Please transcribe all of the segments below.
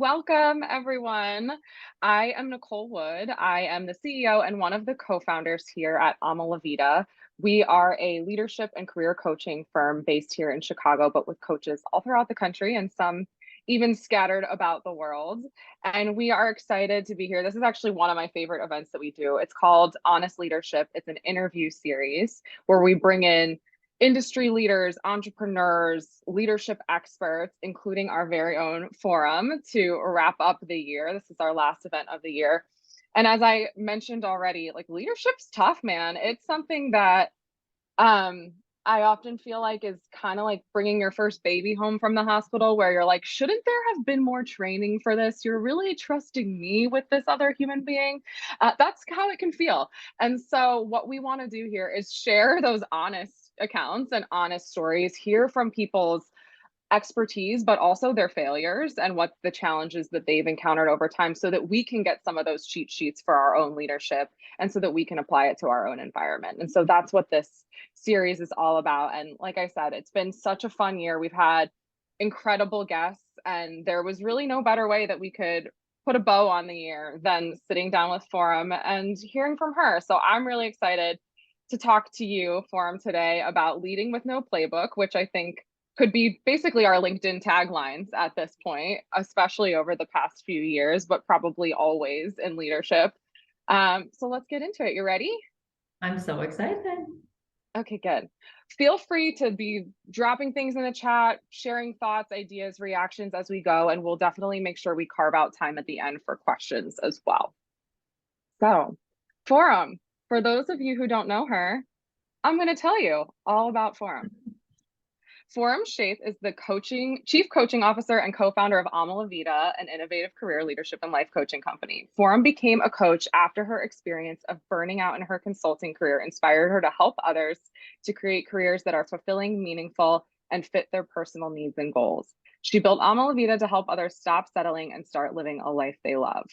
Welcome, everyone. I am Nicole Wood. I am the CEO and one of the co-founders here at Vida. We are a leadership and career coaching firm based here in Chicago, but with coaches all throughout the country and some even scattered about the world. And we are excited to be here. This is actually one of my favorite events that we do. It's called Honest Leadership. It's an interview series where we bring in industry leaders, entrepreneurs, leadership experts, including our very own Forum, to wrap up the year. This is our last event of the year. And as I mentioned already, like leadership's tough, man. It's something that I often feel like is kind of like bringing your first baby home from the hospital, where you're like, shouldn't there have been more training for this? You're really trusting me with this other human being. That's how it can feel. And so what we want to do here is share those honest accounts and honest stories, hear from people's expertise, but also their failures and what the challenges that they've encountered over time, so that we can get some of those cheat sheets for our own leadership and so that we can apply it to our own environment. And so that's what this series is all about. And like I said, it's been such a fun year. We've had incredible guests, and there was really no better way that we could put a bow on the year than sitting down with Forum and hearing from her. So I'm really excited to talk to you, Forum, today about leading with no playbook, which I think could be basically our LinkedIn taglines at this point, especially over the past few years, but probably always in leadership. So let's get into it. You ready? I'm so excited. Okay, good. Feel free to be dropping things in the chat, sharing thoughts, ideas, reactions as we go, and we'll definitely make sure we carve out time at the end for questions as well. So, Forum, for those of you who don't know her, I'm going to tell you all about Forum. Foram Sheth is the chief coaching officer and co-founder of Vida, an innovative career leadership and life coaching company. Foram became a coach after her experience of burning out in her consulting career inspired her to help others to create careers that are fulfilling, meaningful, and fit their personal needs and goals. She built Vida to help others stop settling and start living a life they love.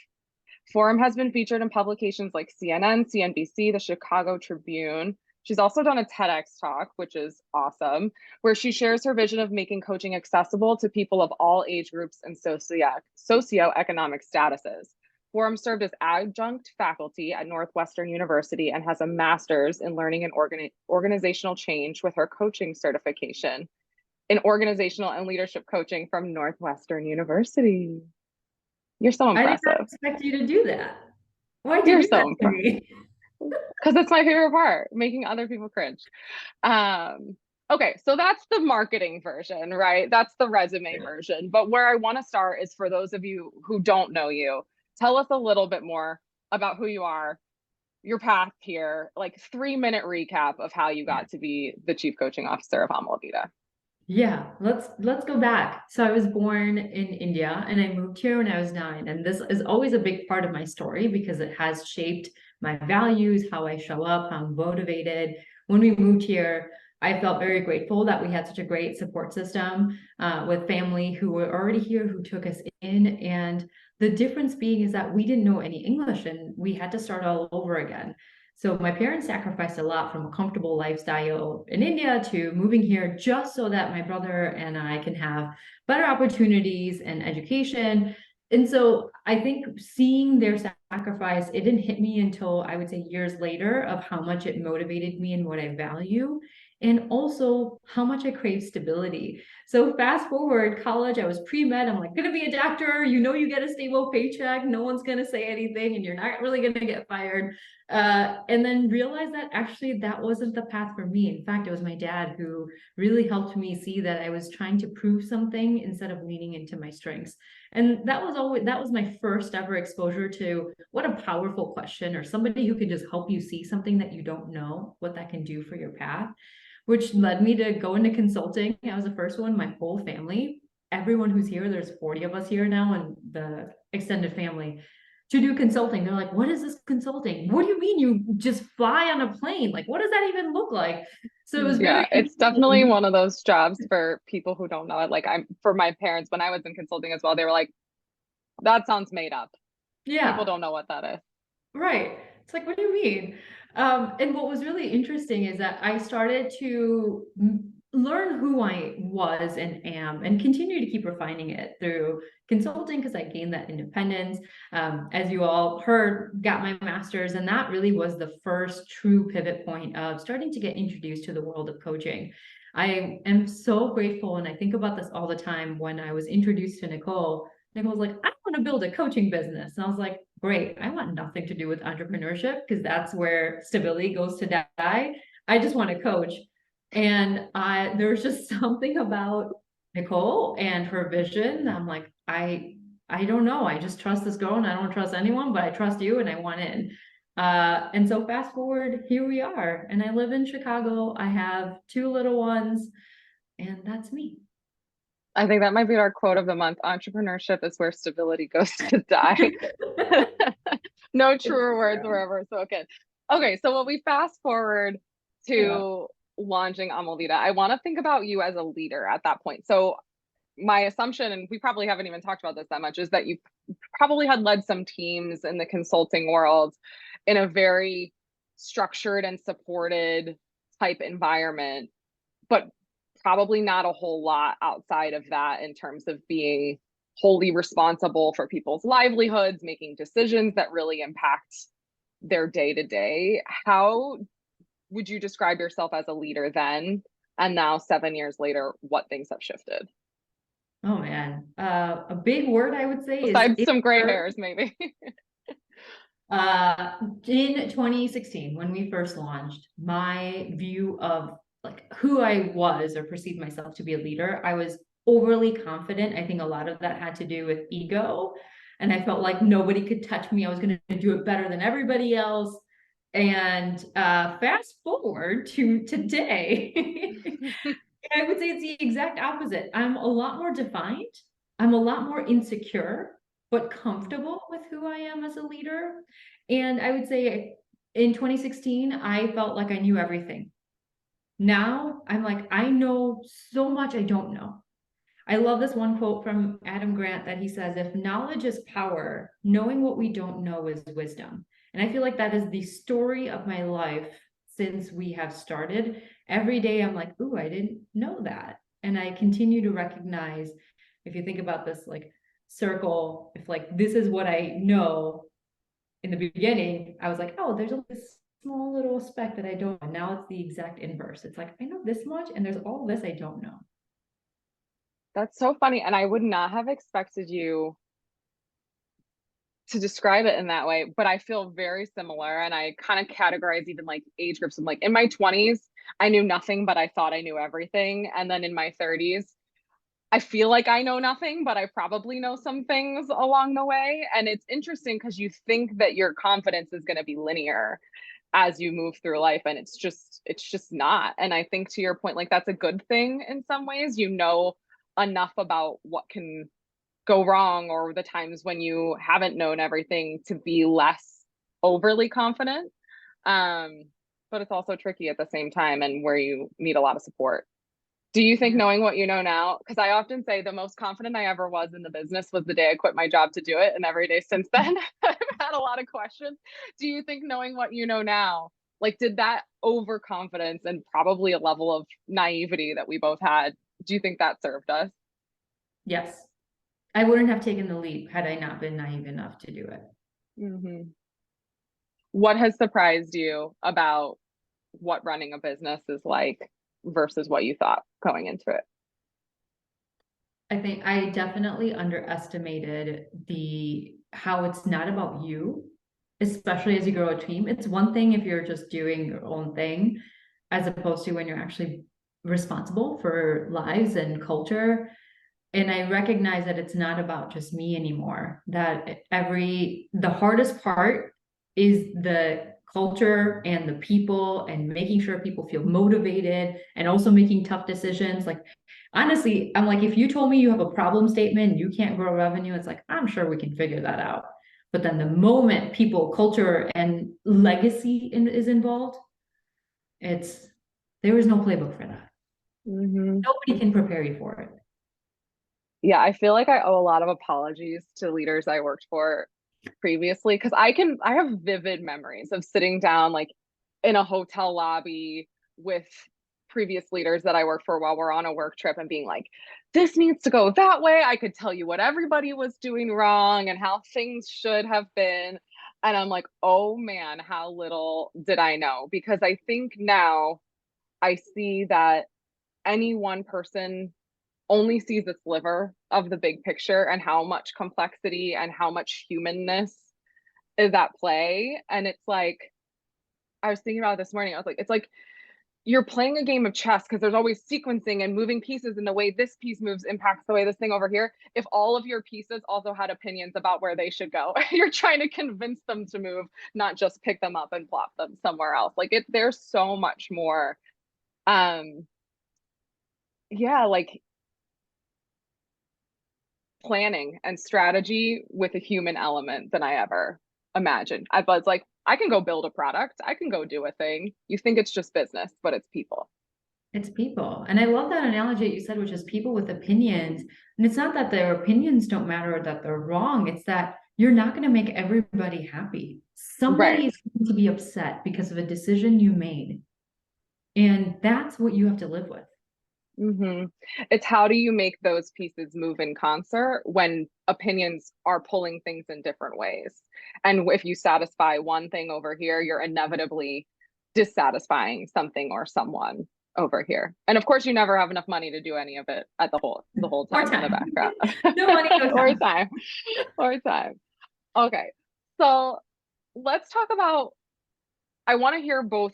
Forum has been featured in publications like CNN, CNBC, the Chicago Tribune. She's also done a TEDx talk, which is awesome, where she shares her vision of making coaching accessible to people of all age groups and socioeconomic statuses. Forum served as adjunct faculty at Northwestern University and has a master's in learning and organizational change with her coaching certification in organizational and leadership coaching from Northwestern University. You're so impressive. I did not expect you to do that. Why'd you You're do so that to impressive. me? Because it's my favorite part, making other people cringe. Okay, so that's the marketing version, right? That's the resume version. But where I want to start is for those of you who don't know you, tell us a little bit more about who you are, your path here, like 3-minute recap of how you got to be the chief coaching officer of Vida. Yeah, let's go back. So I was born in India and I moved here when I was 9. And this is always a big part of my story because it has shaped my values, how I show up, how I'm motivated. When we moved here, I felt very grateful that we had such a great support system with family who were already here, who took us in. And the difference being is that we didn't know any English and we had to start all over again. So my parents sacrificed a lot from a comfortable lifestyle in India to moving here just so that my brother and I can have better opportunities and education. And so I think seeing their sacrifice, it didn't hit me until I would say years later of how much it motivated me and what I value, and also how much I crave stability. So fast forward, college, I was pre-med. I'm like, gonna be a doctor. You get a stable paycheck. No one's gonna say anything, and you're not really gonna get fired. And then realized that actually that wasn't the path for me. In fact, it was my dad who really helped me see that I was trying to prove something instead of leaning into my strengths. And that was my first ever exposure to what a powerful question, or somebody who can just help you see something that you don't know what that can do for your path, which led me to go into consulting. I was the first one, my whole family, everyone who's here, there's 40 of us here now and the extended family, to do consulting. They're like, what is this consulting? What do you mean you just fly on a plane? Like, what does that even look like? So it was very It's definitely one of those jobs for people who don't know it. Like for my parents, when I was in consulting as well, they were like, that sounds made up. yeah. People don't know what that is. Right. It's like, what do you mean? And what was really interesting is that I started to learn who I was and am, and continue to keep refining it through consulting because I gained that independence. As you all heard, got my master's, and that really was the first true pivot point of starting to get introduced to the world of coaching. I am so grateful, and I think about this all the time. When I was introduced to Nicole, Nicole's like, I want to build a coaching business. And I was like, great, I want nothing to do with entrepreneurship because that's where stability goes to die. I just want to coach. And there's just something about Nicole and her vision. I'm like, I don't know. I just trust this girl and I don't trust anyone, but I trust you and I want in. And so fast forward, here we are. And I live in Chicago. I have two little ones, and that's me. I think that might be our quote of the month. Entrepreneurship is where stability goes to die. No It's truer words true. were ever spoken. Okay, so when we fast forward Yeah. to launching Vida, I want to think about you as a leader at that point. So my assumption, and we probably haven't even talked about this that much, is that you probably had led some teams in the consulting world in a very structured and supported type environment, but probably not a whole lot outside of that in terms of being wholly responsible for people's livelihoods, making decisions that really impact their day to day. How would you describe yourself as a leader then? And now, 7 years later, what things have shifted? Oh man. A big word I would say is Besides some gray introvert. hairs, maybe. In 2016, when we first launched, my view of like who I was or perceived myself to be a leader, I was overly confident. I think a lot of that had to do with ego. And I felt like nobody could touch me. I was going to do it better than everybody else. And fast forward to today, I would say it's the exact opposite. I'm a lot more defined. I'm a lot more insecure, but comfortable with who I am as a leader. And I would say in 2016, I felt like I knew everything. Now I'm like, I know so much I don't know. I love this one quote from Adam Grant that he says, if knowledge is power, knowing what we don't know is wisdom. And I feel like that is the story of my life since we have started. Every day I'm like, ooh, I didn't know that. And I continue to recognize, if you think about this like circle, if like this is what I know in the beginning, I was like, oh, there's this small little speck that I don't know. And now it's the exact inverse. It's like, I know this much and there's all this I don't know. That's so funny. And I would not have expected you to describe it in that way, but I feel very similar. And I kind of categorize even like age groups. I'm like in my 20s, I knew nothing, but I thought I knew everything. And then in my 30s, I feel like I know nothing, but I probably know some things along the way. And it's interesting because you think that your confidence is going to be linear as you move through life, and it's just not. And I think to your point, like that's a good thing in some ways. You know enough about what can go wrong or the times when you haven't known everything to be less overly confident. Um, but it's also tricky at the same time and where you need a lot of support. Do you think Yeah. knowing what you know now, because I often say the most confident I ever was in the business was the day I quit my job to do it. And every day since then, I've had a lot of questions. Do you think knowing what you know now, like did that overconfidence and probably a level of naivety that we both had, do you think that served us? Yes. I wouldn't have taken the leap had I not been naive enough to do it. Mm-hmm. What has surprised you about what running a business is like versus what you thought going into it? I think I definitely underestimated the how it's not about you, especially as you grow a team. It's one thing if you're just doing your own thing, as opposed to when you're actually responsible for lives and culture. And I recognize that it's not about just me anymore. That the hardest part is the culture and the people and making sure people feel motivated and also making tough decisions. Like, honestly, I'm like, if you told me you have a problem statement and you can't grow revenue, it's like, I'm sure we can figure that out. But then the moment people, culture, and legacy is involved, it's there is no playbook for that. Mm-hmm. Nobody can prepare you for it. Yeah, I feel like I owe a lot of apologies to leaders I worked for previously because I have vivid memories of sitting down like in a hotel lobby with previous leaders that I worked for while we're on a work trip and being like, this needs to go that way. I could tell you what everybody was doing wrong and how things should have been. And I'm like, oh man, how little did I know? Because I think now I see that any one person only sees a sliver of the big picture and how much complexity and how much humanness is at play. And it's like, I was thinking about it this morning. I was like, it's like you're playing a game of chess because there's always sequencing and moving pieces, and the way this piece moves impacts the way this thing over here. If all of your pieces also had opinions about where they should go, you're trying to convince them to move, not just pick them up and plop them somewhere else. Like there's so much more. Yeah, like planning and strategy with a human element than I ever imagined. I was like, I can go build a product, I can go do a thing. You think it's just business, but it's people. It's people. And I love that analogy that you said, which is people with opinions. And it's not that their opinions don't matter or that they're wrong. It's that you're not going to make everybody happy. Somebody Right. is going to be upset because of a decision you made. And that's what you have to live with. Mm-hmm. It's how do you make those pieces move in concert when opinions are pulling things in different ways? And if you satisfy one thing over here, you're inevitably dissatisfying something or someone over here. And of course, you never have enough money to do any of it at the whole Or time in the time. background. No money, no Or time. time. Or time. Okay. So let's talk about, I want to hear both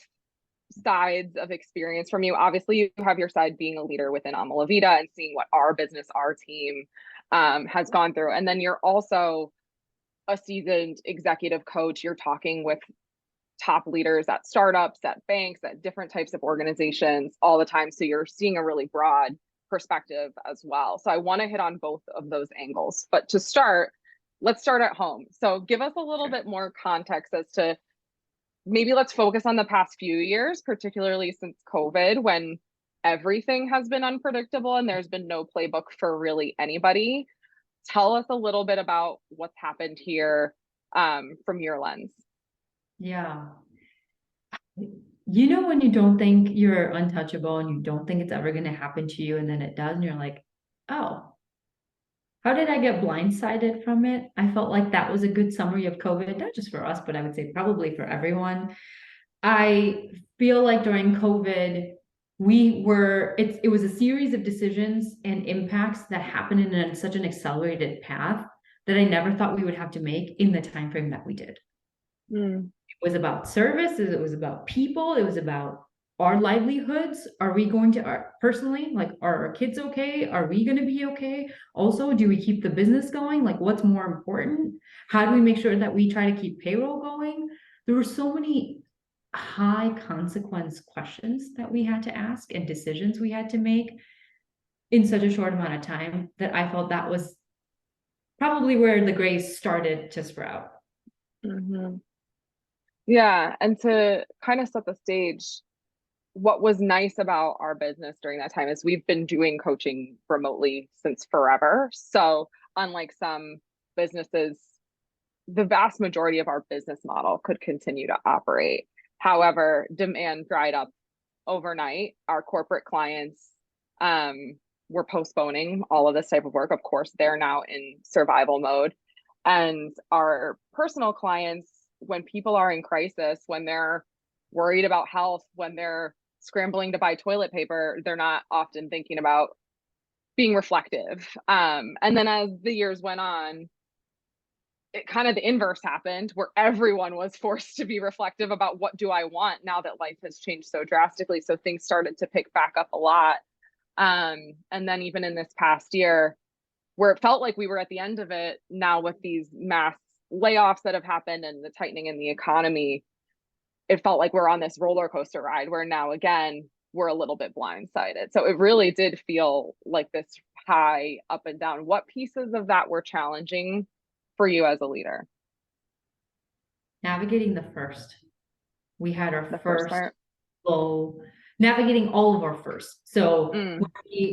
sides of experience from you. Obviously, you have your side being a leader within Amala Vida and seeing what our business, our team has gone through. And then you're also a seasoned executive coach. You're talking with top leaders at startups, at banks, at different types of organizations all the time. So you're seeing a really broad perspective as well. So I want to hit on both of those angles. But to start, let's start at home. So give us a little bit more context as to, maybe let's focus on the past few years, particularly since COVID, when everything has been unpredictable and there's been no playbook for really anybody. Tell us a little bit about what's happened here from your lens. Yeah. You know, when you don't think you're untouchable and you don't think it's ever going to happen to you, and then it does, and you're like, oh, how did I get blindsided from it? I felt like that was a good summary of COVID, not just for us, but I would say probably for everyone. I feel like during COVID, it was a series of decisions and impacts that happened in such an accelerated path that I never thought we would have to make in the time frame that we did. Mm. It was about service, it was about people, it was about our livelihoods. Are we going to personally, like, are our kids okay? Are we going to be okay? Also, do we keep the business going? Like, what's more important? How do we make sure that we try to keep payroll going? There were so many high consequence questions that we had to ask and decisions we had to make in such a short amount of time that I felt that was probably where the grace started to sprout. Mm-hmm. Yeah, and to kind of set the stage, what was nice about our business during that time is we've been doing coaching remotely since forever. So unlike some businesses, the vast majority of our business model could continue to operate. However, demand dried up overnight. Our corporate clients were postponing all of this type of work. Of course, they're now in survival mode. And our personal clients, when people are in crisis, when they're worried about health, when they're scrambling to buy toilet paper, they're not often thinking about being reflective. And then as the years went on, it kind of the inverse happened where everyone was forced to be reflective about what do I want now that life has changed so drastically. So things started to pick back up a lot. And then even in this past year, where it felt like we were at the end of it, now with these mass layoffs that have happened and the tightening in the economy, it felt like we're on this roller coaster ride where now again, we're a little bit blindsided. So it really did feel like this high up and down. What pieces of that were challenging for you as a leader? Navigating the first. We had our The first first part. full, navigating all of our first. So Mm,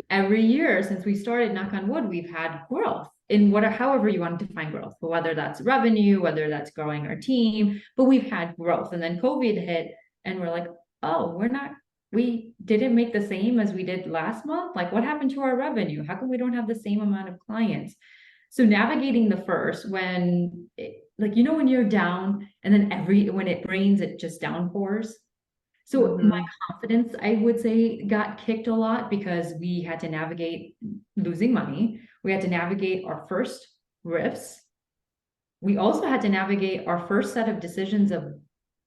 every year since we started, knock on wood, we've had growth in however you want to define growth, but whether that's revenue, whether that's growing our team, but we've had growth. And then COVID hit and we're like, oh, we're not we didn't make the same as we did last month. Like, what happened to our revenue? How come we don't have the same amount of clients? So navigating the first when like, when you're down and then when it rains, it just downpours. So my Mm-hmm. confidence, I would say, got kicked a lot because we had to navigate losing money. We had to navigate our first rifts. We also had to navigate our first set of decisions of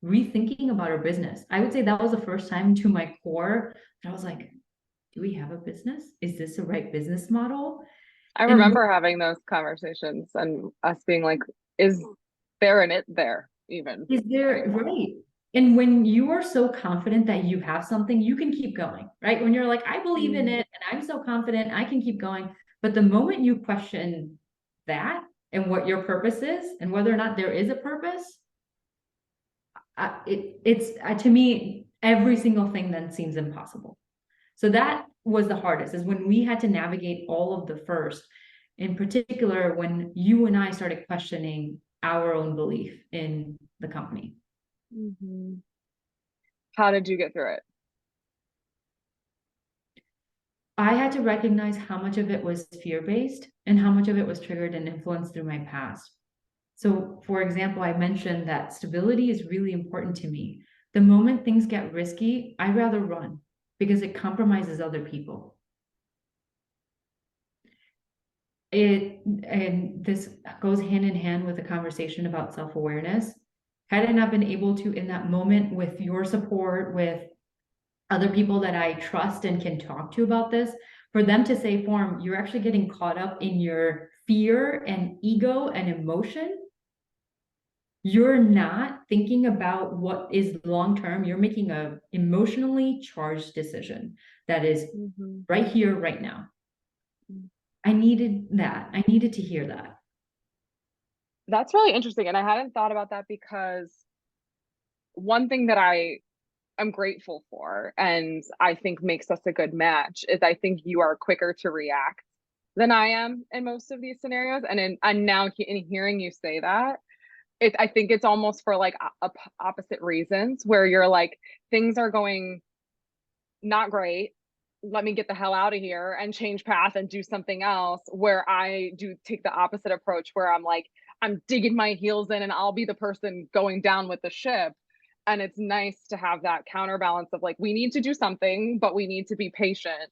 rethinking about our business. I would say that was the first time to my core that I was like, do we have a business? Is this the right business model? I And remember having those conversations and us being like, is there an it there even is there, anymore? right? And when you are so confident that you have something, you can keep going, right? When you're like, I believe in Mm. it and I'm so confident, I can keep going. But the moment you question that and what your purpose is and whether or not there is a purpose, it's to me, every single thing then seems impossible. So that was the hardest, is when we had to navigate all of the first, in particular, when you and I started questioning our own belief in the company. Mhm. How did you get through it? I had to recognize how much of it was fear-based and how much of it was triggered and influenced through my past. So, for example, I mentioned that stability is really important to me. The moment things get risky, I'd rather run because it compromises other people. And this goes hand in hand with a conversation about self-awareness. Had I not been able to, in that moment, with your support, with other people that I trust and can talk to about this, for them to say, Foram, you're actually getting caught up in your fear and ego and emotion. You're not thinking about what is long term. You're making a emotionally charged decision that is Mhm. right here, right now. Mm. I needed that. I needed to hear that. That's really interesting. And I hadn't thought about that because one thing that I am grateful for and I think makes us a good match is I think you are quicker to react than I am in most of these scenarios. And now in hearing you say that, I think it's almost for like opposite reasons where you're like, things are going not great. Let me get the hell out of here and change path and do something else. Where I do take the opposite approach where I'm like, I'm digging my heels in and I'll be the person going down with the ship. And it's nice to have that counterbalance of like, we need to do something, but we need to be patient.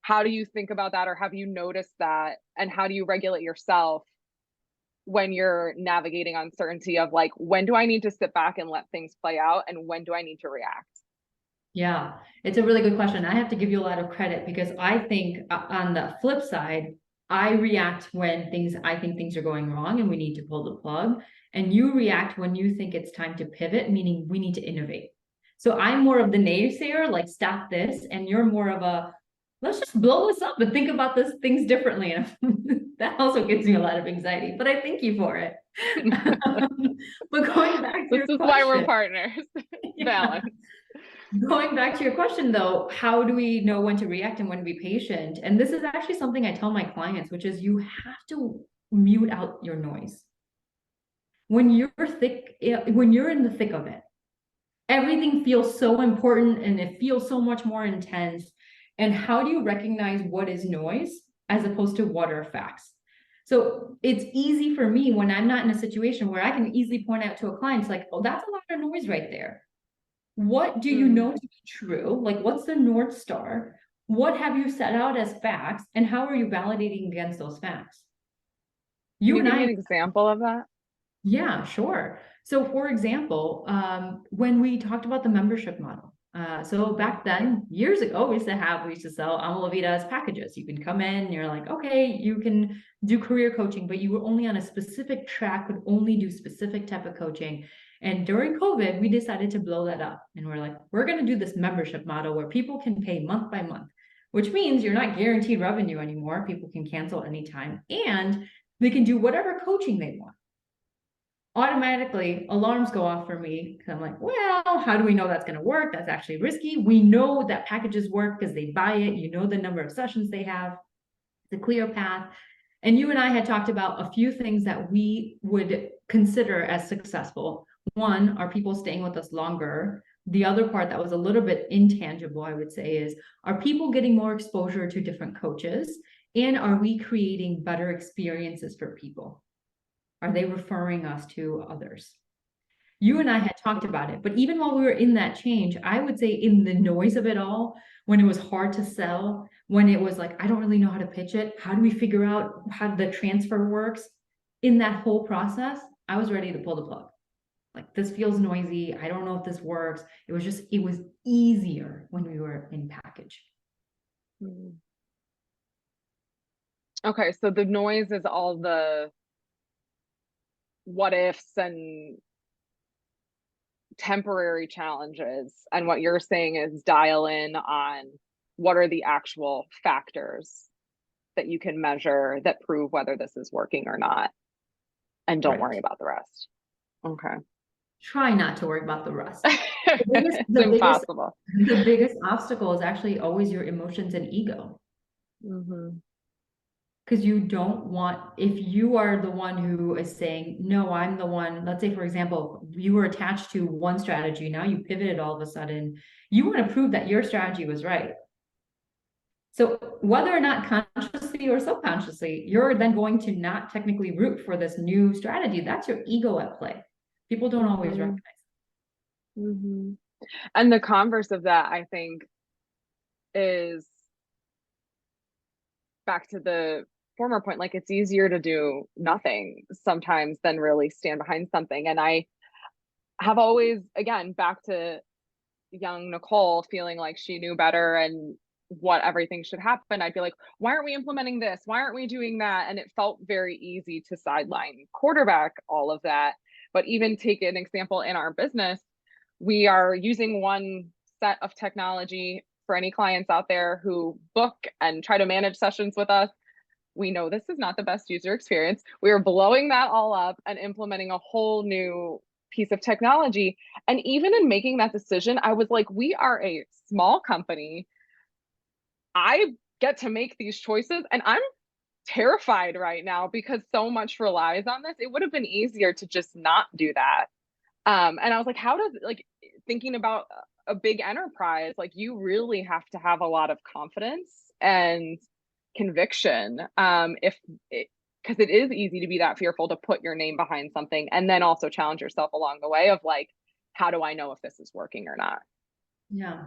How do you think about that? Or have you noticed that? And how do you regulate yourself when you're navigating uncertainty of like, when do I need to sit back and let things play out? And when do I need to react? Yeah, it's a really good question. I have to give you a lot of credit because I think on the flip side, I react when I think things are going wrong and we need to pull the plug. And you react when you think it's time to pivot, meaning we need to innovate. So I'm more of the naysayer, like stop this, and you're more of a let's just blow this up and think about this things differently. And that also gives me a lot of anxiety, but I thank you for it. But going back to This your is why we're question, partners. yeah. Balance. Going back to your question though, how do we know when to react and when to be patient? And this is actually something I tell my clients, which is you have to mute out your noise. When you're in the thick of it, everything feels so important and it feels so much more intense. And how do you recognize what is noise as opposed to what are facts? So it's easy for me when I'm not in a situation where I can easily point out to a client, it's like, oh, that's a lot of noise right there. What do you Mm. know to be true? Like, what's the North Star? What have you set out as facts? And how are you validating against those facts? Can You you and give me I, an example of that? yeah, sure. So, for example, when we talked about the membership model, so back then, years ago, we used to sell Amala Vida as packages. You can come in, and you're like, okay, you can do career coaching, but you were only on a specific track, would only do specific type of coaching. And during COVID, we decided to blow that up. And we're like, we're going to do this membership model where people can pay month by month, which means you're not guaranteed revenue anymore. People can cancel anytime and they can do whatever coaching they want. Automatically alarms go off for me because I'm like, well, how do we know that's going to work? That's actually risky. We know that packages work because they buy it. You know the number of sessions they have, the clear path. And you and I had talked about a few things that we would consider as successful. One, are people staying with us longer? The other part that was a little bit intangible, I would say, is, are people getting more exposure to different coaches? And are we creating better experiences for people? Are they referring us to others? You and I had talked about it, but even while we were in that change, I would say in the noise of it all, when it was hard to sell, when it was like, I don't really know how to pitch it, how do we figure out how the transfer works? In that whole process, I was ready to pull the plug. Like, this feels noisy. I don't know if this works. It was easier when we were in package. Mm. Okay, so the noise is all the what ifs and temporary challenges. And what you're saying is dial in on what are the actual factors that you can measure that prove whether this is working or not. And don't worry Right. about the rest. Okay. Try not to worry about the rest. The biggest, It's the biggest, impossible. the biggest obstacle is actually always your emotions and ego. Mm-hmm. Because you don't want, if you are the one who is saying, no, I'm the one, let's say, for example, you were attached to one strategy, now you pivoted all of a sudden, you want to prove that your strategy was right. So whether or not consciously or subconsciously, you're then going to not technically root for this new strategy. That's your ego at play. People don't always Mm-hmm. recognize. Mm-hmm. And the converse of that, I think, is back to the former point, like it's easier to do nothing sometimes than really stand behind something. And I have always, again, back to young Nicole feeling like she knew better and what everything should happen, I'd be like, why aren't we implementing this? Why aren't we doing that? And it felt very easy to sideline quarterback all of that. But even take an example in our business, we are using one set of technology for any clients out there who book and try to manage sessions with us. We know this is not the best user experience. We are blowing that all up and implementing a whole new piece of technology. And even in making that decision, I was like, we are a small company. I get to make these choices, and I'm terrified right now because so much relies on this. It would have been easier to just not do that. And I was like, how does, like, thinking about a big enterprise, like you really have to have a lot of confidence and conviction. If it, because it is easy to be that fearful to put your name behind something and then also challenge yourself along the way of like, how do I know if this is working or not? Yeah.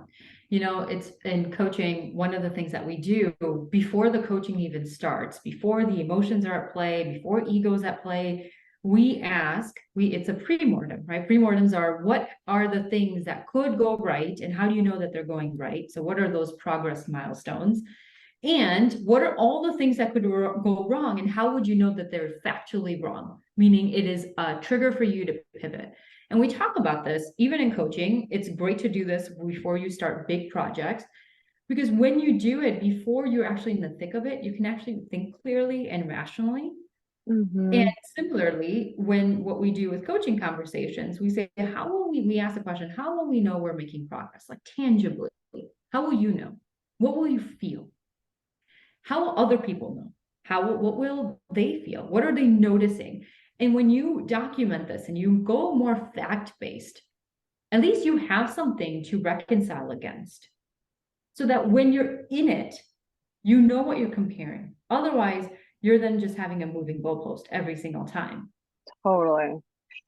You know, it's in coaching, one of the things that we do before the coaching even starts, before the emotions are at play, before ego's at play, we ask, it's a pre-mortem, right? Pre-mortems are, what are the things that could go right and how do you know that they're going right? So what are those progress milestones? And what are all the things that could go wrong and how would you know that they're factually wrong? Meaning it is a trigger for you to pivot. And we talk about this even in coaching. It's great to do this before you start big projects, because when you do it before you're actually in the thick of it, you can actually think clearly and rationally. And Mm-hmm. similarly, when what we do with coaching conversations, we say, how will we ask the question, how will we know we're making progress? Like tangibly, how will you know? What will you feel? How will other people know? What will they feel? What are they noticing? And when you document this and you go more fact-based, at least you have something to reconcile against. So that when you're in it, you know what you're comparing. Otherwise, you're then just having a moving goalpost every single time. Totally.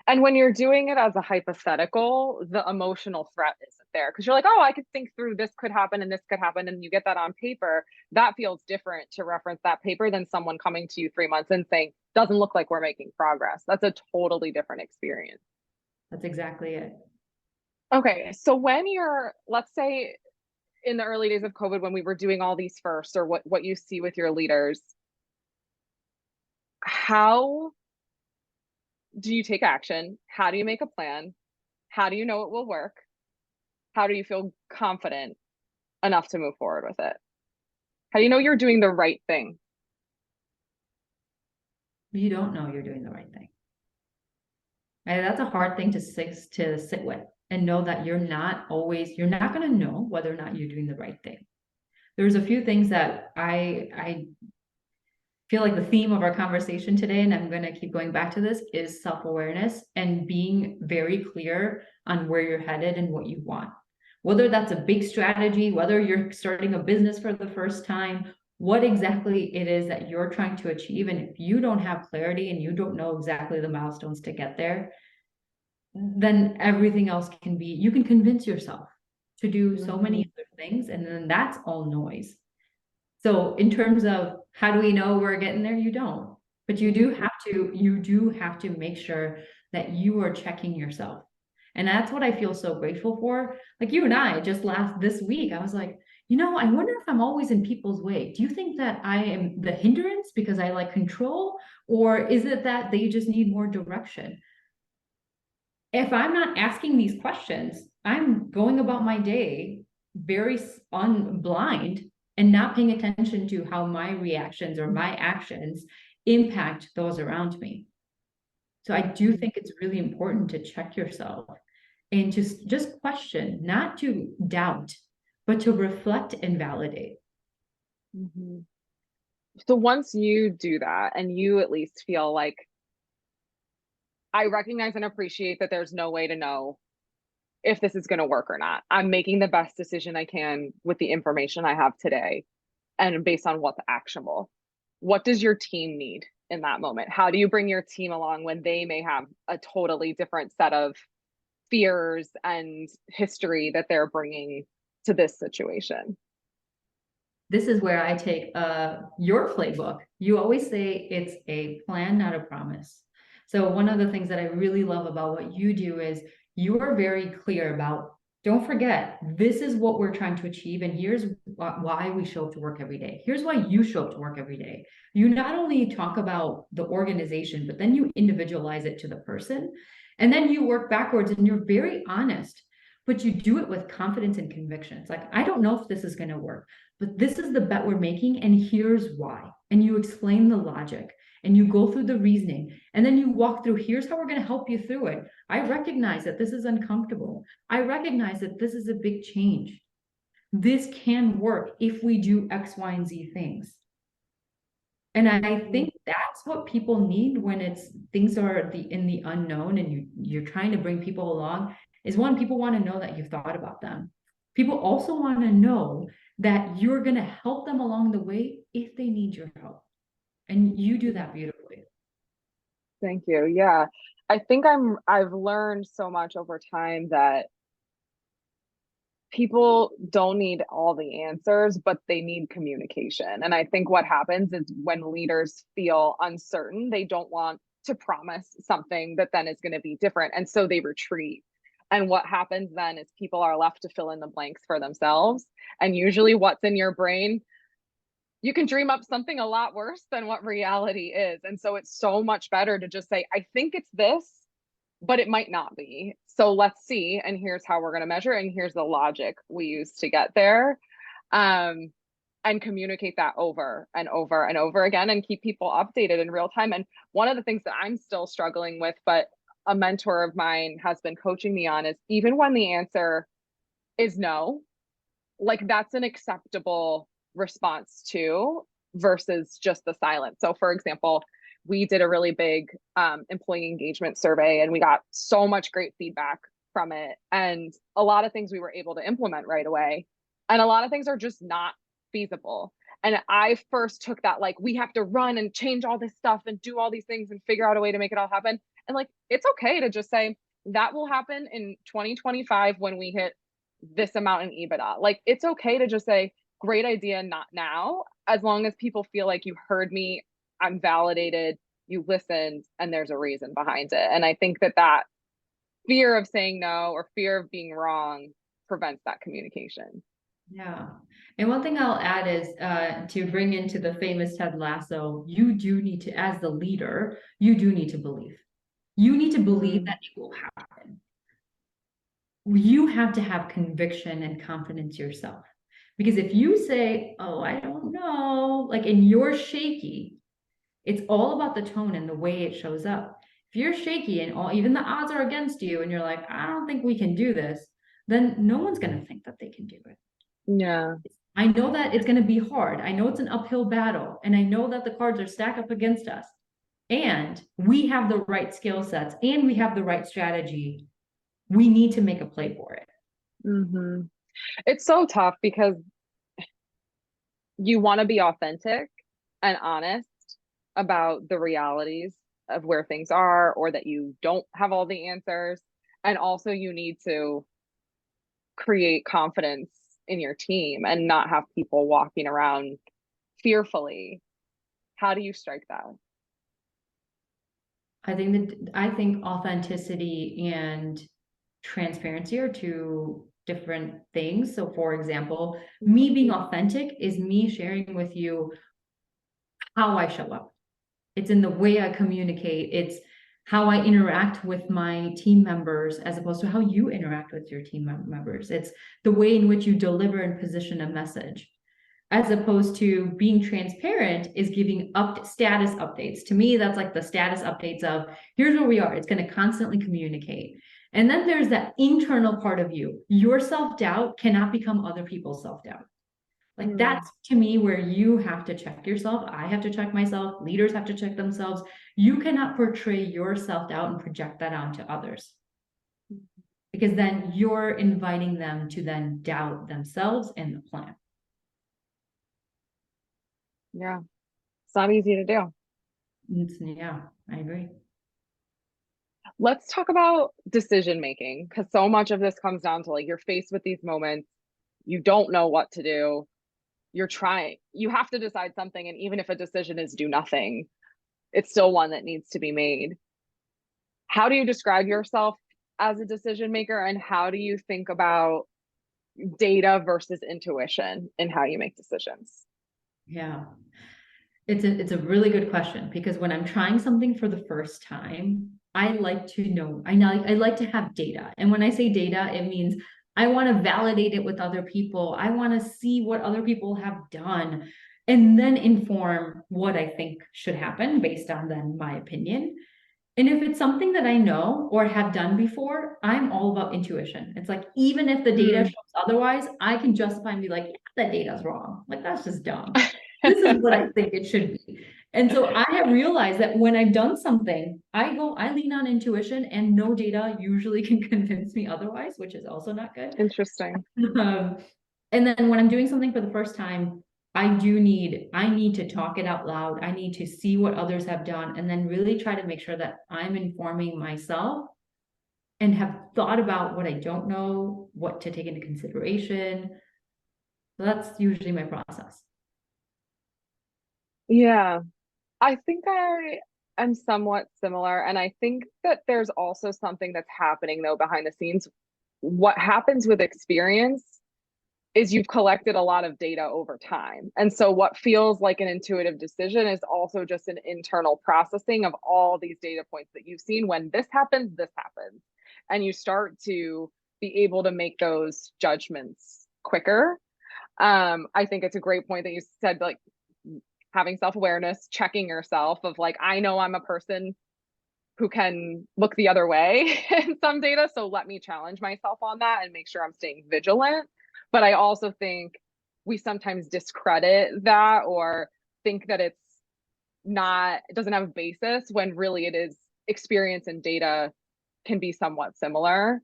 And when you're doing it as a hypothetical, the emotional threat isn't there because you're like, oh, I could think through this could happen and this could happen. And you get that on paper. That feels different to reference that paper than someone coming to you 3 months and saying, doesn't look like we're making progress. That's a totally different experience. That's exactly it. Okay. So when you're, let's say in the early days of COVID, when we were doing all these first, or what you see with your leaders, how do you take action? How do you make a plan? How do you know it will work? How do you feel confident enough to move forward with it? How do you know you're doing the right thing? You don't know you're doing the right thing. And that's a hard thing to sit with and know that you're not going to know whether or not you're doing the right thing. There's a few things that feel like the theme of our conversation today, and I'm going to keep going back to this, is self-awareness and being very clear on where you're headed and what you want. Whether that's a big strategy, whether you're starting a business for the first time, what exactly it is that you're trying to achieve. And if you don't have clarity and you don't know exactly the milestones to get there, then everything else can be, you can convince yourself to do so many Mhm. other things, and then that's all noise. So in terms of how do we know we're getting there? You don't. But you do have to make sure that you are checking yourself. And that's what I feel so grateful for. Like you and I just this week, I was like, I wonder if I'm always in people's way. Do you think that I am the hindrance because I like control? Or is it that they just need more direction? If I'm not asking these questions, I'm going about my day very blind and not paying attention to how my reactions or my actions impact those around me. So I do think it's really important to check yourself and just question, not to doubt, but to reflect and validate. Mhm. So once you do that and you at least feel like I recognize and appreciate that there's no way to know if this is going to work or not. I'm making the best decision I can with the information I have today and based on what's actionable. What does your team need in that moment? How do you bring your team along when they may have a totally different set of fears and history that they're bringing to this situation? This is where I take your playbook. You always say it's a plan, not a promise. So one of the things that I really love about what you do is you are very clear about, don't forget, this is what we're trying to achieve, and here's why we show up to work every day. Here's why you show up to work every day. You not only talk about the organization, but then you individualize it to the person. And then you work backwards and you're very honest, but you do it with confidence and convictions. Like, I don't know if this is going to work, but this is the bet we're making, and here's why. And you explain the logic and you go through the reasoning, and then you walk through, here's how we're going to help you through it. I recognize that this is uncomfortable. I recognize that this is a big change. This can work if we do X, Y, and Z things. And I think that's what people need when it's things are in the unknown and you're trying to bring people along, is one, people want to know that you've thought about them. People also want to know that you're going to help them along the way if they need your help. And you do that beautifully. Thank you. Yeah. I think I've learned so much over time that people don't need all the answers, but they need communication. And I think what happens is when leaders feel uncertain, they don't want to promise something that then is going to be different. And so they retreat. And what happens then is people are left to fill in the blanks for themselves. And usually, what's in your brain, you can dream up something a lot worse than what reality is. And so it's so much better to just say, I think it's this, but it might not be. So let's see. And here's how we're going to measure. And here's the logic we use to get there. Um, and communicate that over and over and over again and keep people updated in real time. And one of the things that I'm still struggling with, but a mentor of mine has been coaching me on, is even when the answer is no, like that's an acceptable response too, versus just the silence. So for example, we did a really big employee engagement survey and we got so much great feedback from it, and a lot of things we were able to implement right away, and a lot of things are just not feasible. And I first took that like we have to run and change all this stuff and do all these things and figure out a way to make it all happen. And like it's okay to just say that will happen in 2025 when we hit this amount in EBITDA. Like it's okay to just say, great idea, not now, as long as people feel like you heard me, I'm validated, you listened, and there's a reason behind it. And I think that that fear of saying no or fear of being wrong prevents that communication. Yeah. And one thing I'll add is to bring into the famous Ted Lasso, you do need to, as the leader, you do need to believe. You need to believe Mm, that it will happen. You have to have conviction and confidence yourself. Because if you say, oh, I don't know, like, and you're shaky, it's all about the tone and the way it shows up. If you're shaky and even the odds are against you and you're like, I don't think we can do this, then no one's going to think that they can do it. yeah. I know that it's going to be hard. I know it's an uphill battle, and I know that the cards are stacked up against us. And we have the right skill sets and we have the right strategy. We need to make a play for it. Hmm. It's so tough because you want to be authentic and honest about the realities of where things are, or that you don't have all the answers. And also, you need to create confidence in your team and not have people walking around fearfully. How do you strike that? I think authenticity and transparency are two different things. So for example, me being authentic is me sharing with you how I show up. It's in the way I communicate. It's how I interact with my team members as opposed to how you interact with your team members. It's the way in which you deliver and position a message. As opposed to being transparent is giving up status updates. To me, that's like the status updates of here's where we are. It's going to constantly communicate. And then there's that internal part of you. Your self-doubt cannot become other people's self-doubt. Like Mm. that's to me where you have to check yourself. I have to check myself. Leaders have to check themselves. You cannot portray your self-doubt and project that onto others, because then you're inviting them to then doubt themselves and the plan. Yeah, it's not easy to do. Yeah, I agree. Let's talk about decision making, because so much of this comes down to like you're faced with these moments, you don't know what to do, you're trying, you have to decide something. And even if a decision is do nothing, it's still one that needs to be made. How do you describe yourself as a decision maker, and how do you think about data versus intuition in how you make decisions? Yeah. It's a really good question, because when I'm trying something for the first time, I like to know, I like to have data. And when I say data, it means I want to validate it with other people. I want to see what other people have done and then inform what I think should happen based on then my opinion. And if it's something that I know or have done before, I'm all about intuition. It's like, even if the data Mm. shows otherwise, I can justify and be like, yeah, that data's wrong. Like, that's just dumb. This is what I think it should be. And so I have realized that when I've done something, I lean on intuition, and no data usually can convince me otherwise, which is also not good. Interesting. Um, and then when I'm doing something for the first time, I need to talk it out loud. I need to see what others have done and then really try to make sure that I'm informing myself and have thought about what I don't know, what to take into consideration. So that's usually my process. Yeah, I think I am somewhat similar. And I think that there's also something that's happening though behind the scenes. What happens with experience is you've collected a lot of data over time. And so what feels like an intuitive decision is also just an internal processing of all these data points that you've seen. When this happens, this happens. And you start to be able to make those judgments quicker. I think it's a great point that you said, like having self-awareness, checking yourself of like, I know I'm a person who can look the other way in some data. So let me challenge myself on that and make sure I'm staying vigilant. But I also think we sometimes discredit that or think that it doesn't have a basis, when really it is. Experience and data can be somewhat similar.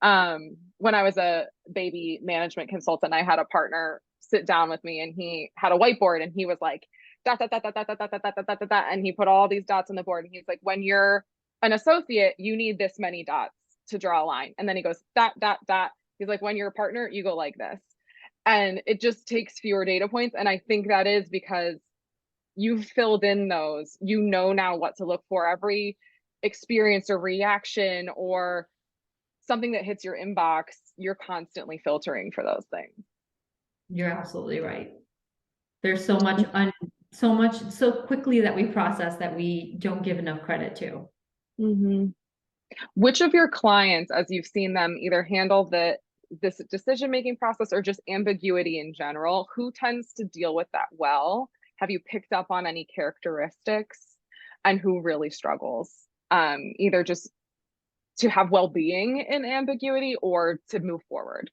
When I was a baby management consultant, I had a partner sit down with me and he had a whiteboard and he was like, dot, dot, dot, dot, dot, dot, dot, dot, dot, dot, dot, and he put all these dots on the board and he's like, when you're an associate, you need this many dots to draw a line. And then he goes, dot, dot, dot. He's like, when you're a partner, you go like this. And it just takes fewer data points. And I think that is because you've filled in those, you know now what to look for. Every experience or reaction or something that hits your inbox, you're constantly filtering for those things. You're absolutely right. There's so much so quickly that we process that we don't give enough credit to. Mm-hmm. Which of your clients, as you've seen them either handle this decision making process or just ambiguity in general, who tends to deal with that well? Have you picked up on any characteristics, and who really struggles? Either just to have well-being in ambiguity or to move forward.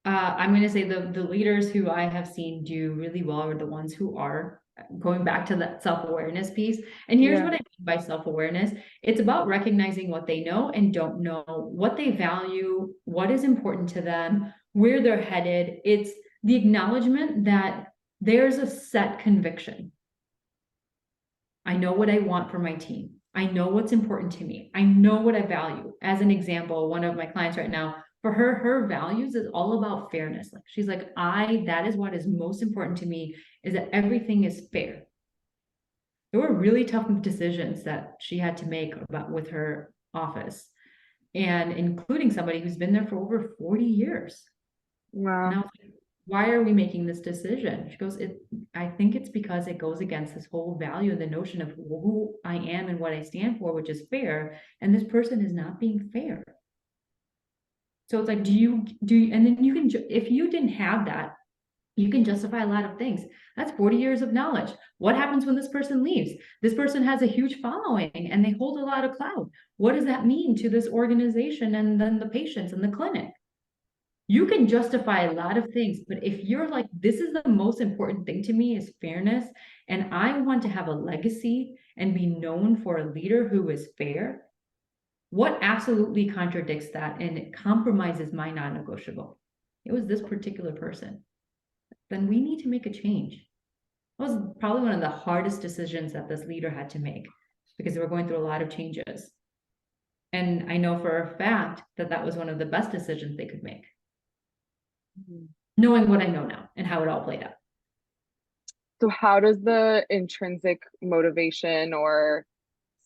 I'm going to say the leaders who I have seen do really well are the ones who are going back to that self-awareness piece. And here's Yeah. what I mean by self-awareness. It's about recognizing what they know and don't know, what they value, what is important to them, where they're headed. It's the acknowledgement that there's a set conviction. I know what I want for my team. I know what's important to me. I know what I value. As an example, one of my clients right now, for her, her values is all about fairness. Like she's like, that is what is most important to me, is that everything is fair. There were really tough decisions that she had to make about with her office, and including somebody who's been there for over 40 years. And I Wow. was like, why are we making this decision? She goes, I think it's because it goes against this whole value and the notion of who I am and what I stand for, which is fair. And this person is not being fair. So it's like, and then you can, if you didn't have that, you can justify a lot of things. That's 40 years of knowledge. What happens when this person leaves? This person has a huge following and they hold a lot of clout. What does that mean to this organization and then the patients and the clinic? You can justify a lot of things, but if you're like, this is the most important thing to me is fairness, and I want to have a legacy and be known for a leader who is fair, what absolutely contradicts that and it compromises my non-negotiable? It was this particular person. Then we need to make a change. That was probably one of the hardest decisions that this leader had to make because they were going through a lot of changes. And I know for a fact that that was one of the best decisions they could make, knowing what I know now and how it all played out. So how does the intrinsic motivation or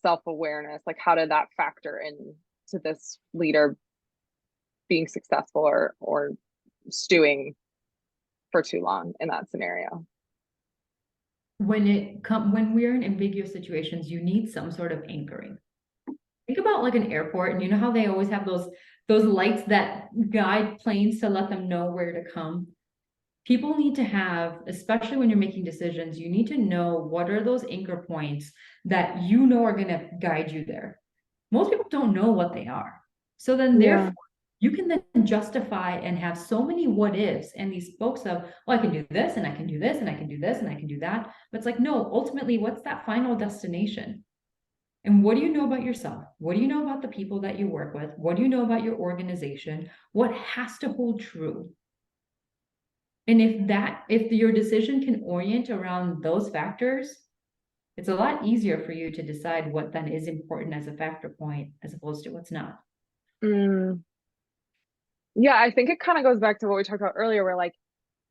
self-awareness, like how did that factor in to this leader being successful or stewing for too long in that scenario? When we're in ambiguous situations, you need some sort of anchoring. Think about like an airport, and you know how they always have those lights that guide planes to let them know where to come. People need to have, especially when you're making decisions, you need to know what are those anchor points that you know are going to guide you there. Most people don't know what they are. So then Yeah. therefore, you can then justify and have so many what ifs and these spokes of, oh, I can do this and I can do this and I can do this and I can do that. But it's like, no, ultimately, what's that final destination? And what do you know about yourself? What do you know about the people that you work with? What do you know about your organization? What has to hold true? And if your decision can orient around those factors, it's a lot easier for you to decide what then is important as a factor point as opposed to what's not. Mm. Yeah, I think it kind of goes back to what we talked about earlier, where like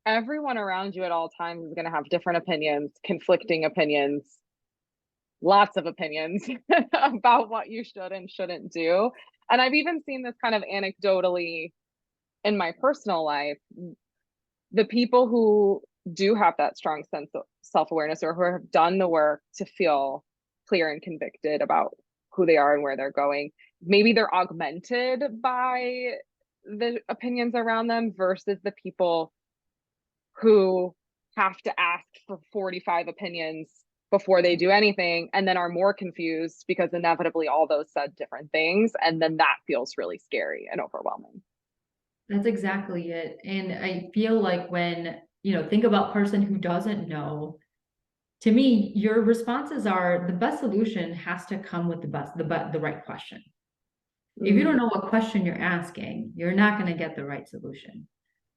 everyone around you at all times is going to have different opinions, conflicting opinions, lots of opinions about what you should and shouldn't do. And I've even seen this kind of anecdotally in my personal life. The people who do have that strong sense of self-awareness or who have done the work to feel clear and convicted about who they are and where they're going, maybe they're augmented by the opinions around them versus the people who have to ask for 45 opinions before they do anything and then are more confused because inevitably all those said different things, and then that feels really scary and overwhelming. That's exactly it. And I feel like when, think about person who doesn't know, to me, your responses are the best solution has to come with the right question. If you don't know what question you're asking, you're not going to get the right solution.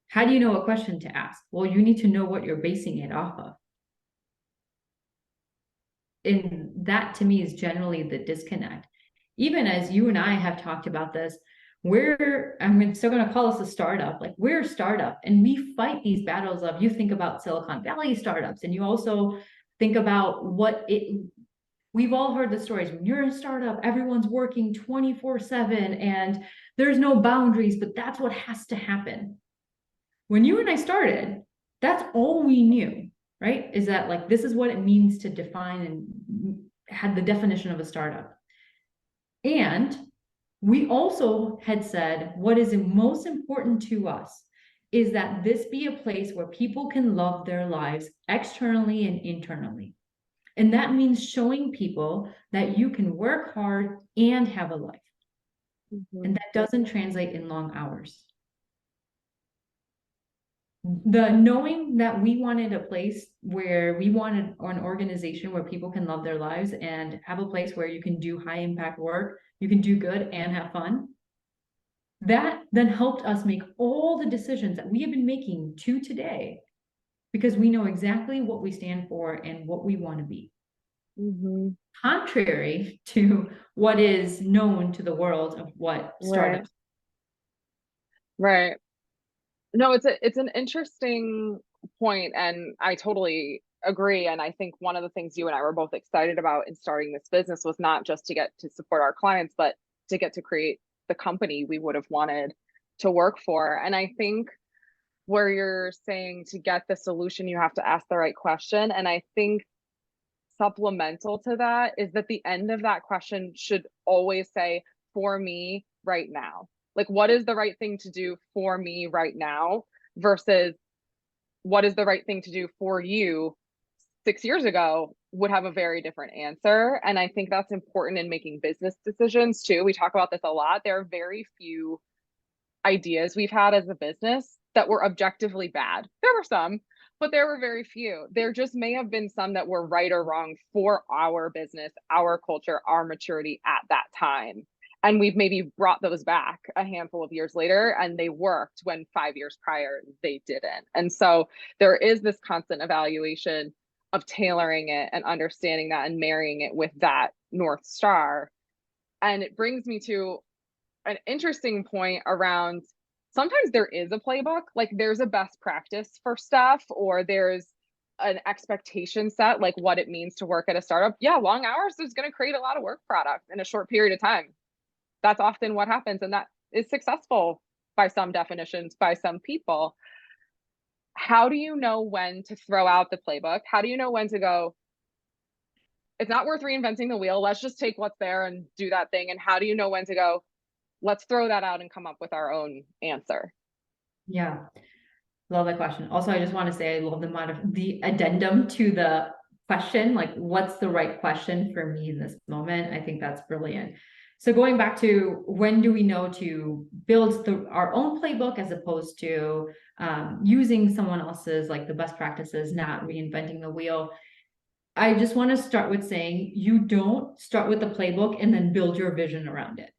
How do you know what question to ask? Well, you need to know what you're basing it off of. And that to me is generally the disconnect. Even as you and I have talked about this, I'm still going to call us a startup. Like we're a startup and we fight these battles of, you think about Silicon Valley startups and you also think about we've all heard the stories. When you're a startup, everyone's working 24/7 and there's no boundaries, but that's what has to happen. When you and I started, that's all we knew, right? Is that like, this is what it means to define and had the definition of a startup. And we also had said, what is most important to us is that this be a place where people can love their lives externally and internally. And that means showing people that you can work hard and have a life. And that doesn't translate in long hours. The knowing that we wanted a place where we wanted, or an organization where people can love their lives and have a place where you can do high impact work, you can do good and have fun. That then helped us make all the decisions that we have been making to today, because we know exactly what we stand for and what we want to be. Mm-hmm. Contrary to what is known to the world of what Right. startups. Right. No, it's an interesting point, and I totally agree. And I think one of the things you and I were both excited about in starting this business was not just to get to support our clients, but to get to create the company we would have wanted to work for. And I think where you're saying to get the solution, you have to ask the right question. And I think supplemental to that is that the end of that question should always say, for me right now. Like, what is the right thing to do for me right now versus what is the right thing to do for you 6 years ago would have a very different answer. And I think that's important in making business decisions too. We talk about this a lot. There are very few ideas we've had as a business that were objectively bad. There were some, but there were very few. There just may have been some that were right or wrong for our business, our culture, our maturity at that time. And we've maybe brought those back a handful of years later, and they worked when 5 years prior they didn't. And so there is this constant evaluation of tailoring it and understanding that and marrying it with that North Star. And it brings me to an interesting point around sometimes there is a playbook, like there's a best practice for stuff, or there's an expectation set, like what it means to work at a startup. Yeah, long hours is going to create a lot of work product in a short period of time. That's often what happens. And that is successful by some definitions, by some people. How do you know when to throw out the playbook? How do you know when to go, it's not worth reinventing the wheel. Let's just take what's there and do that thing. And how do you know when to go, let's throw that out and come up with our own answer? Yeah. Love that question. Also, I just want to say I love the addendum to the question, like what's the right question for me in this moment? I think that's brilliant. So going back to when do we know to build our own playbook as opposed to using someone else's, like the best practices, not reinventing the wheel. I just want to start with saying you don't start with the playbook and then build your vision around it.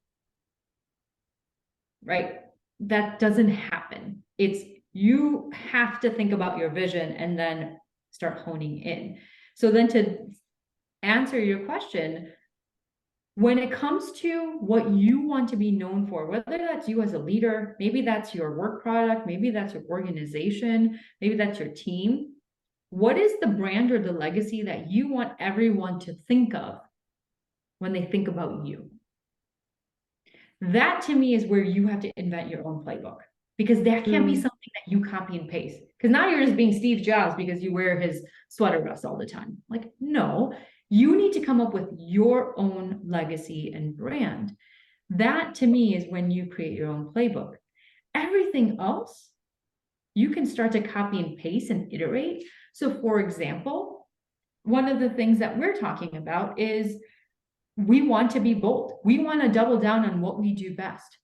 Right? That doesn't happen. It's you have to think about your vision and then start honing in. So then to answer your question, when it comes to what you want to be known for, whether that's you as a leader, maybe that's your work product, maybe that's your organization, maybe that's your team, what is the brand or the legacy that you want everyone to think of when they think about you? That to me is where you have to invent your own playbook, because that can't be something that you copy and paste. Because now you're just being Steve Jobs because you wear his sweater vest all the time. Like, no, you need to come up with your own legacy and brand. That to me is when you create your own playbook. Everything else, you can start to copy and paste and iterate. So, for example, one of the things that we're talking about is we want to be bold. We want to double down on what we do best.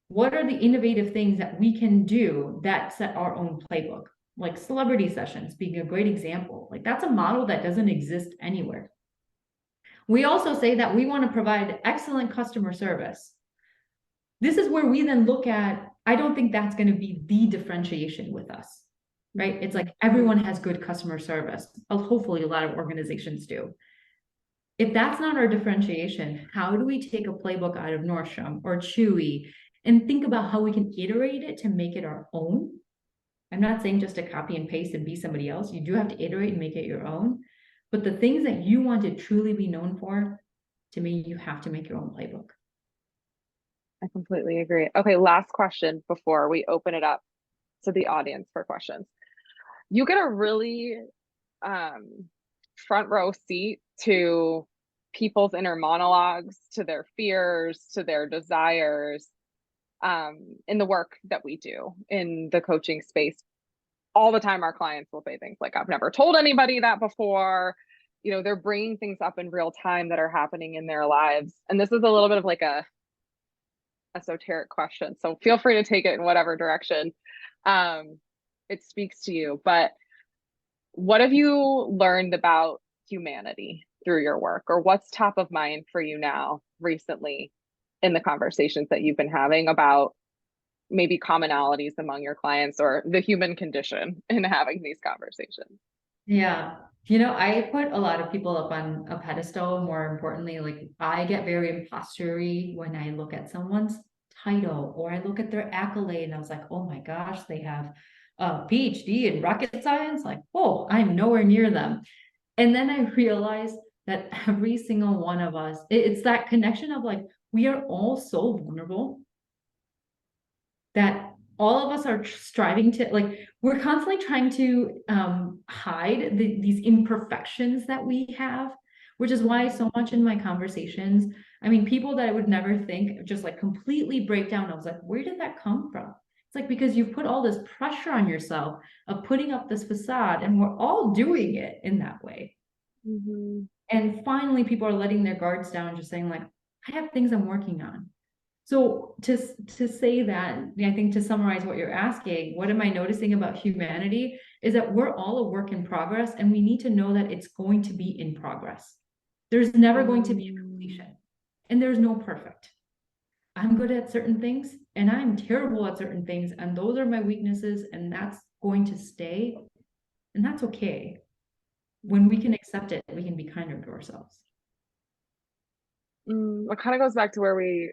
What are the innovative things that we can do that set our own playbook? Like celebrity sessions being a great example. Like that's a model that doesn't exist anywhere. We also say that we want to provide excellent customer service. This is where we then look at, I don't think that's going to be the differentiation with us, right? It's like everyone has good customer service. Hopefully a lot of organizations do. If that's not our differentiation, how do we take a playbook out of Nordstrom or Chewy and think about how we can iterate it to make it our own? I'm not saying just to copy and paste and be somebody else. You do have to iterate and make it your own. But the things that you want to truly be known for, to me, you have to make your own playbook. I completely agree. Okay, last question before we open it up to the audience for questions. You get a really front row seat to people's inner monologues, to their fears, to their desires in the work that we do in the coaching space. All the time, our clients will say things like, I've never told anybody that before. You know, they're bringing things up in real time that are happening in their lives. And this is a little bit of like a esoteric question, so feel free to take it in whatever direction. it speaks to you. But what have you learned about humanity through your work, or what's top of mind for you now recently in the conversations that you've been having about maybe commonalities among your clients or the human condition in having these conversations? Yeah. I put a lot of people up on a pedestal. More importantly, like I get very impostery when I look at someone's title or I look at their accolade and I was like, oh my gosh, they have a PhD in rocket science. Like, oh, I'm nowhere near them. And then I realized that every single one of us, it's that connection of like, we are all so vulnerable that all of us are striving to like we're constantly trying to hide these imperfections that we have, which is why so much in my conversations, I mean, people that I would never think just like completely break down. I was like, where did that come from? It's like because you've put all this pressure on yourself of putting up this facade, and we're all doing it in that way. Mm-hmm. And finally people are letting their guards down and just saying like, I have things I'm working on. So to say that, I think to summarize what you're asking, what am I noticing about humanity is that we're all a work in progress, and we need to know that it's going to be in progress. There's never going to be a completion, and there's no perfect. I'm good at certain things and I'm terrible at certain things, and those are my weaknesses, and that's going to stay, and that's okay. When we can accept it, we can be kinder to ourselves. It kind of goes back to where we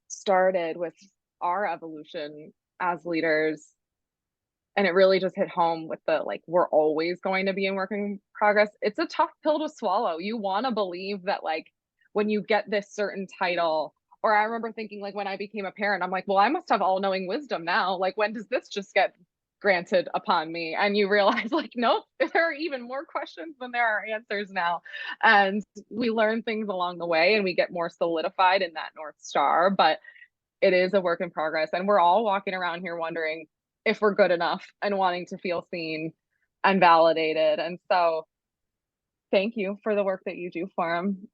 started with our evolution as leaders. And it really just hit home with the like, we're always going to be in work in progress. It's a tough pill to swallow. You want to believe that, like, when you get this certain title, or I remember thinking, like, when I became a parent, I'm like, well, I must have all knowing wisdom now. Like, when does this just get granted upon me? And you realize, like, nope, there are even more questions than there are answers now. And we learn things along the way and we get more solidified in that North Star. But it is a work in progress. And we're all walking around here wondering if we're good enough and wanting to feel seen and validated. And so thank you for the work that you do, Forum.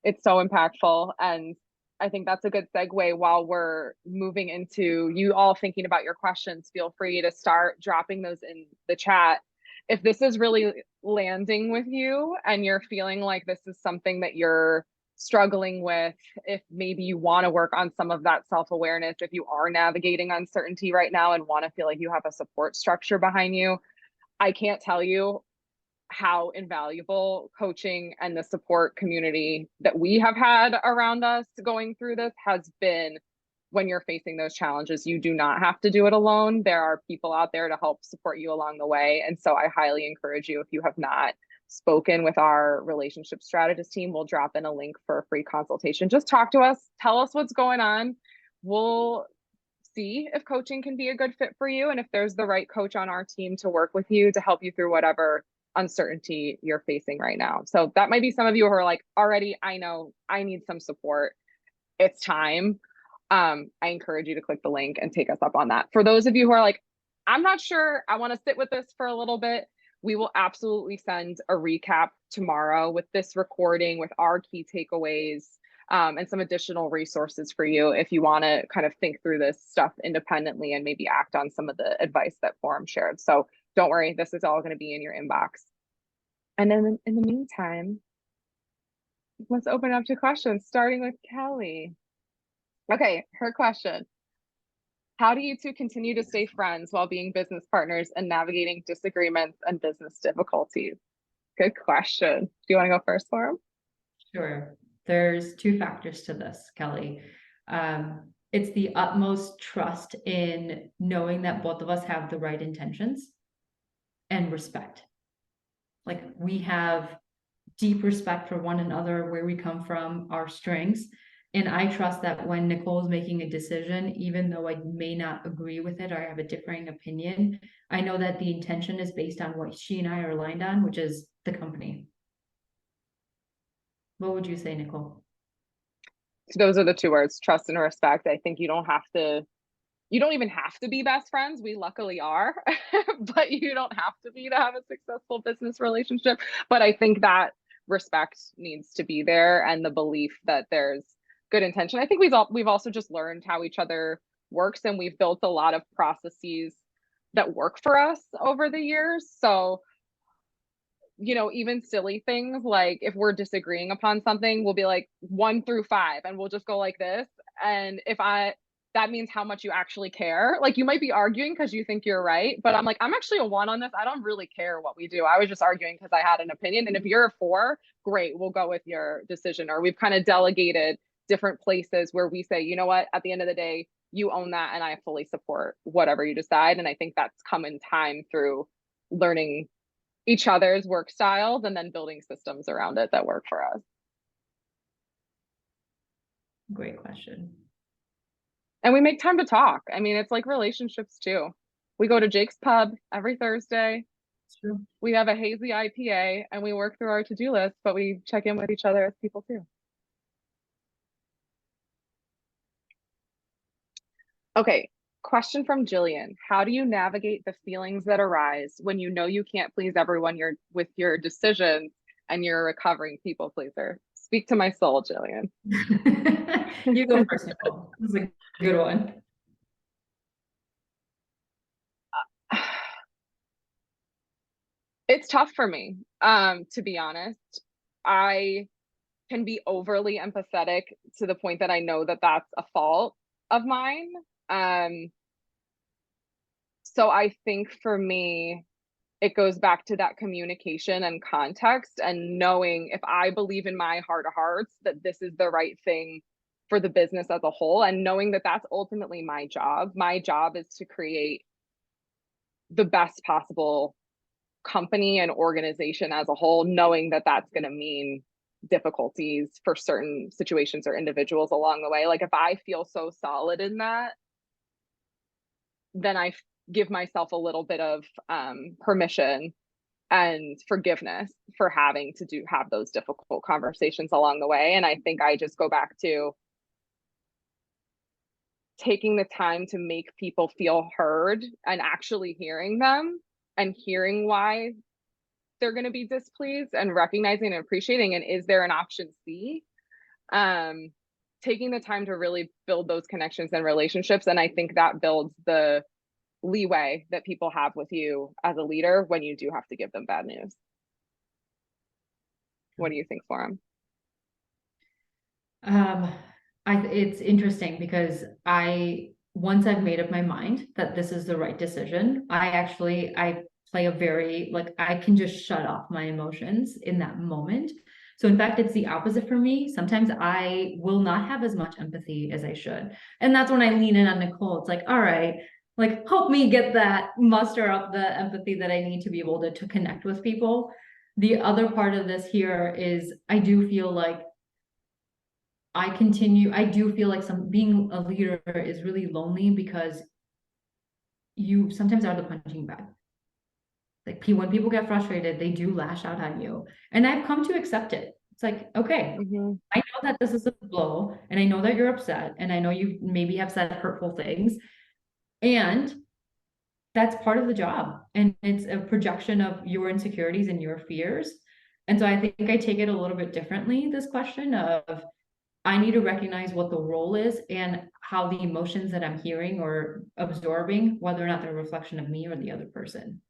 It's so impactful. And I think that's a good segue while we're moving into you all thinking about your questions. Feel free to start dropping those in the chat. If this is really landing with you and you're feeling like this is something that you're struggling with, if maybe you want to work on some of that self-awareness, if you are navigating uncertainty right now and want to feel like you have a support structure behind you, I can't tell you how invaluable coaching and the support community that we have had around us going through this has been. When you're facing those challenges, you do not have to do it alone. There are people out there to help support you along the way. And so I highly encourage you, if you have not spoken with our relationship strategist team, we'll drop in a link for a free consultation. Just talk to us, tell us what's going on. We'll see if coaching can be a good fit for you and if there's the right coach on our team to work with you to help you through whatever uncertainty you're facing right now. So that might be some of you who are like, already, I know I need some support. It's time. I encourage you to click the link and take us up on that. For those of you who are like, I'm not sure, I want to sit with this for a little bit, we will absolutely send a recap tomorrow with this recording, with our key takeaways, and some additional resources for you if you want to kind of think through this stuff independently and maybe act on some of the advice that Forum shared. So don't worry, this is all going to be in your inbox. And then in the meantime, let's open up to questions, starting with Kelly. Okay, her question. How do you two continue to stay friends while being business partners and navigating disagreements and business difficulties? Good question. Do you want to go first, Forum? Sure. There's two factors to this, Kelly. It's the utmost trust in knowing that both of us have the right intentions and respect. Like we have deep respect for one another, where we come from, our strengths. And I trust that when Nicole's making a decision, even though I may not agree with it or I have a differing opinion, I know that the intention is based on what she and I are aligned on, which is the company. What would you say, Nicole? Those are the two words, trust and respect. I think you don't even have to be best friends. We luckily are, but you don't have to be to have a successful business relationship. But I think that respect needs to be there and the belief that there's good intention. I think we've also just learned how each other works, and we've built a lot of processes that work for us over the years. So, even silly things like if we're disagreeing upon something, we'll be like 1 through 5 and we'll just go like this. And that means how much you actually care. Like you might be arguing because you think you're right, but I'm like, I'm actually a 1 on this. I don't really care what we do. I was just arguing because I had an opinion. And if you're a 4, great, we'll go with your decision. Or we've kind of delegated different places where we say, you know what, at the end of the day, you own that and I fully support whatever you decide. And I think that's come in time through learning each other's work styles and then building systems around it that work for us. Great question. And we make time to talk. I mean, it's like relationships too. We go to Jake's Pub every Thursday. It's true. We have a hazy IPA and we work through our to-do list, but we check in with each other as people too. Okay, question from Jillian. How do you navigate the feelings that arise when you know you can't please everyone with your decisions and you're a recovering people pleaser? Speak to my soul, Jillian. You go first, Nicole. This is a good one. It's tough for me, to be honest. I can be overly empathetic to the point that I know that that's a fault of mine. So I think for me, it goes back to that communication and context and knowing if I believe in my heart of hearts that this is the right thing for the business as a whole, and knowing that that's ultimately my job. My job is to create the best possible company and organization as a whole, knowing that that's going to mean difficulties for certain situations or individuals along the way. Like if I feel so solid in that, then I give myself a little bit of permission and forgiveness for having to have those difficult conversations along the way. And I think I just go back to taking the time to make people feel heard and actually hearing them and hearing why they're going to be displeased and recognizing and appreciating. And is there an option C? Taking the time to really build those connections and relationships. And I think that builds the leeway that people have with you as a leader when you do have to give them bad news. What do you think, Foram? It's interesting because once I've made up my mind that this is the right decision, I play a very, like, I can just shut off my emotions in that moment. So in fact, it's the opposite for me. Sometimes I will not have as much empathy as I should. And that's when I lean in on Nicole. It's like, all right, like help me get that, muster up the empathy that I need to be able to connect with people. The other part of this here is I do feel like I do feel like being a leader is really lonely because you sometimes are the punching bag. Like when people get frustrated, they do lash out on you. And I've come to accept it. It's like, okay, I know that this is a blow and I know that you're upset and I know you maybe have said hurtful things. And that's part of the job. And it's a projection of your insecurities and your fears. And so I think I take it a little bit differently, this question of I need to recognize what the role is and how the emotions that I'm hearing or absorbing, whether or not they're a reflection of me or the other person.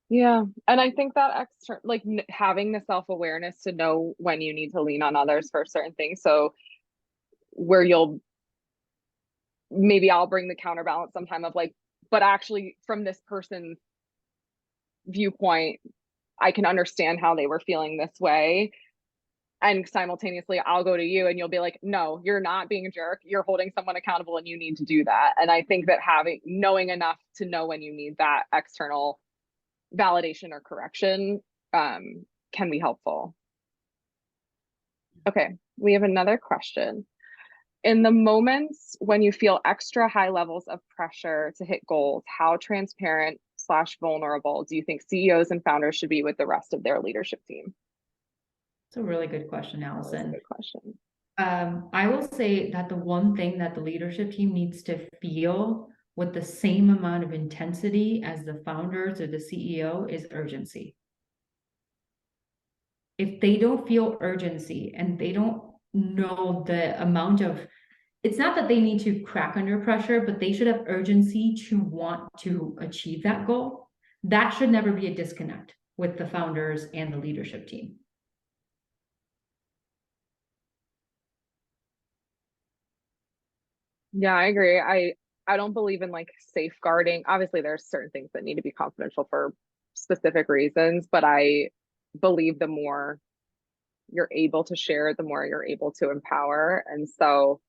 Yeah. And I think that like having the self-awareness to know when you need to lean on others for certain things. So where maybe I'll bring the counterbalance sometime of like, but actually from this person's viewpoint, I can understand how they were feeling this way. And simultaneously, I'll go to you and you'll be like, no, you're not being a jerk. You're holding someone accountable and you need to do that. And I think that knowing enough to know when you need that external validation or correction can be helpful. Okay, we have another question. In the moments when you feel extra high levels of pressure to hit goals, how transparent/vulnerable do you think CEOs and founders should be with the rest of their leadership team? It's a really good question, Allison. That's a good question. I will say that the one thing that the leadership team needs to feel with the same amount of intensity as the founders or the CEO is urgency. If they don't feel urgency and they don't know the amount of it's not that they need to crack under pressure, but they should have urgency to want to achieve that goal. That should never be a disconnect with the founders and the leadership team. Yeah, I agree. I don't believe in like safeguarding. Obviously, there's certain things that need to be confidential for specific reasons, but I believe the more you're able to share, the more you're able to empower. And so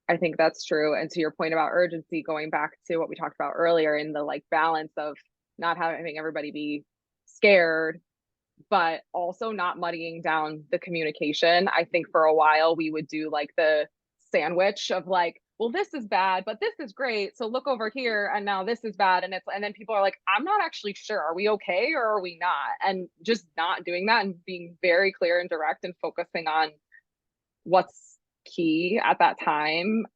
I think that's true. And to your point about urgency, going back to what we talked about earlier in the like balance of not having everybody be scared, but also not muddying down the communication. I think for a while we would do like the sandwich of like, well, this is bad, but this is great. So look over here, and now this is bad. And then people are like, I'm not actually sure. Are we okay or are we not? And just not doing that and being very clear and direct and focusing on what's key at that time.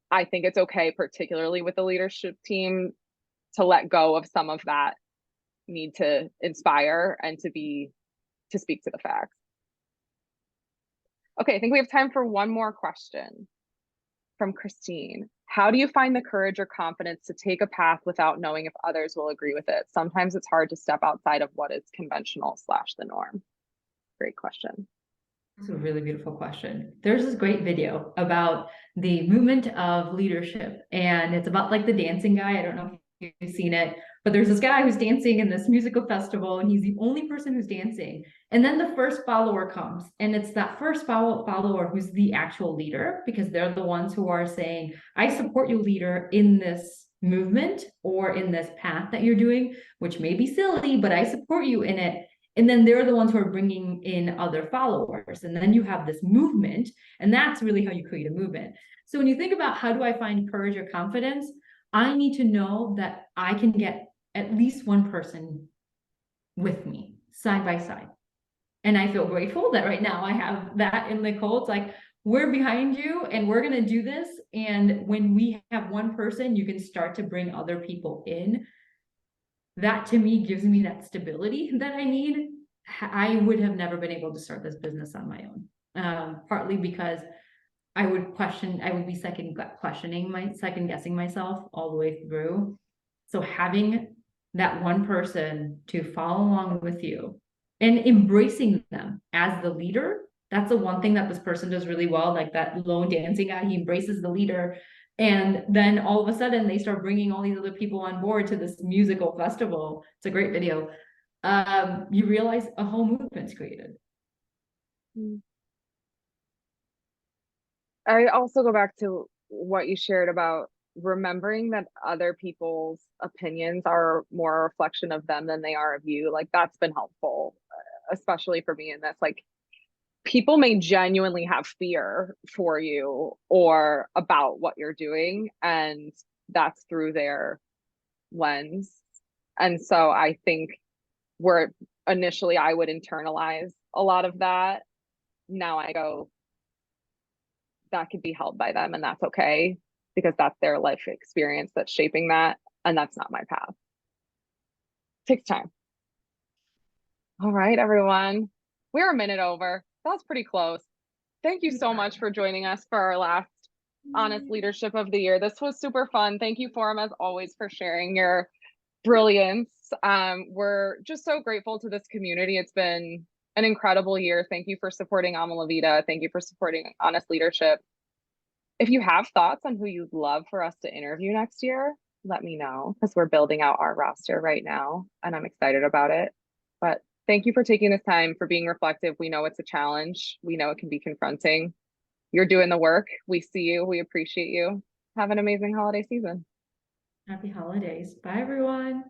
I think it's okay, particularly with the leadership team, to let go of some of that need to inspire and to speak to the facts. Okay, I think we have time for one more question from Christine. How do you find the courage or confidence to take a path without knowing if others will agree with it? Sometimes it's hard to step outside of what is conventional slash the norm. Great question. That's a really beautiful question. There's this great video about the movement of leadership, and it's about like the dancing guy. I don't know if you've seen it, but there's this guy who's dancing in this musical festival, and he's the only person who's dancing. And then the first follower comes, and it's that first follower who's the actual leader, because they're the ones who are saying, I support you, leader, in this movement or in this path that you're doing, which may be silly, but I support you in it. And then they're the ones who are bringing in other followers. And then you have this movement, and that's really how you create a movement. So when you think about how do I find courage or confidence, I need to know that I can get at least one person with me side by side. And I feel grateful that right now I have that in Nicole. It's like, we're behind you and we're going to do this. And when we have one person, you can start to bring other people in. That to me gives me that stability that I need. I would have never been able to start this business on my own. Partly because I would be second guessing myself all the way through. So having that one person to follow along with you and embracing them as the leader, that's the one thing that this person does really well. Like that lone dancing guy, he embraces the leader. And then all of a sudden they start bringing all these other people on board to this musical festival. It's a great video. You realize a whole movement's created. I also go back to what you shared about remembering that other people's opinions are more a reflection of them than they are of you. Like that's been helpful, especially for me in this. Like people may genuinely have fear for you or about what you're doing, and that's through their lens. And so I think where initially I would internalize a lot of that, now I go, that could be held by them and that's okay because that's their life experience that's shaping that, and that's not my path. Takes time. All right, everyone, we're a minute over. That was pretty close. Thank you so much for joining us for our last Honest Leadership of the Year. This was super fun. Thank you, Foram, as always, for sharing your brilliance. We're just so grateful to this community. It's been an incredible year. Thank you for supporting Ama La Vida. Thank you for supporting Honest Leadership. If you have thoughts on who you'd love for us to interview next year, let me know because we're building out our roster right now and I'm excited about it. But thank you for taking this time, for being reflective. We know it's a challenge. We know it can be confronting. You're doing the work. We see you. We appreciate you. Have an amazing holiday season. Happy holidays. Bye, everyone.